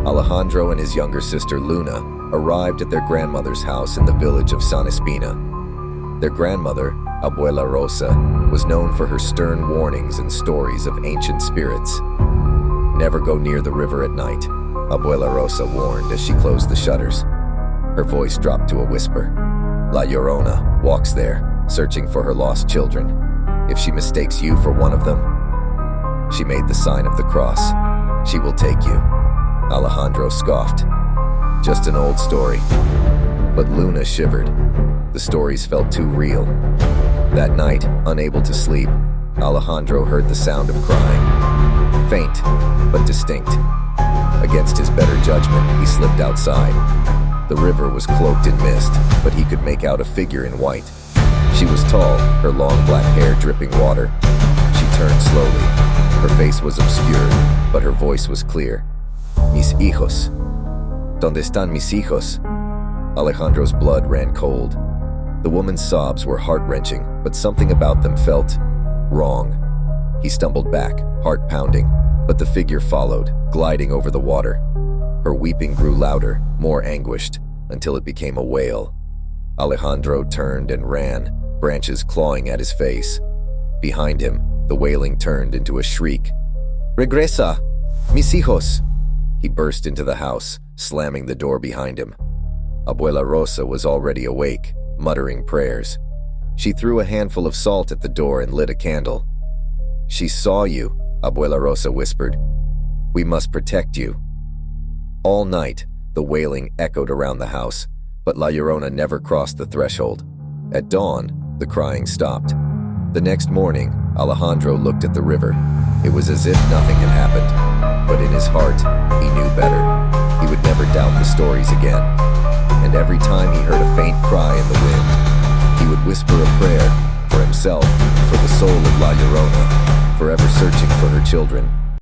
Alejandro and his younger sister Luna arrived at their grandmother's house in the village of San Espina. Their grandmother, Abuela Rosa, was known for her stern warnings and stories of ancient spirits. "Never go near the river at night," Abuela Rosa warned as she closed the shutters. Her voice dropped to a whisper. "La Llorona walks there, searching for her lost children. If she mistakes you for one of them," she made the sign of the cross, "she will take you." Alejandro scoffed. "Just an old story." But Luna shivered. The stories felt too real. That night, unable to sleep, Alejandro heard the sound of crying. Faint, but distinct. Against his better judgment, he slipped outside. The river was cloaked in mist, but he could make out a figure in white. She was tall, her long black hair dripping water. She turned slowly. Her face was obscured, but her voice was clear. "Mis hijos. ¿Dónde están mis hijos?" Alejandro's blood ran cold. The woman's sobs were heart-wrenching, but something about them felt wrong. He stumbled back, heart pounding, but the figure followed, gliding over the water. Her weeping grew louder, more anguished, until it became a wail. Alejandro turned and ran, branches clawing at his face. Behind him, the wailing turned into a shriek. "Regresa! Mis hijos!" He burst into the house, slamming the door behind him. Abuela Rosa was already awake, muttering prayers. She threw a handful of salt at the door and lit a candle. "She saw you," Abuela Rosa whispered. "We must protect you." All night, the wailing echoed around the house, but La Llorona never crossed the threshold. At dawn, the crying stopped. The next morning, Alejandro looked at the river. It was as if nothing had happened, but in his heart, he knew better. He would never doubt the stories again. And every time he heard a faint cry in the wind, he would whisper a prayer for himself, for the soul of La Llorona, forever searching for her children.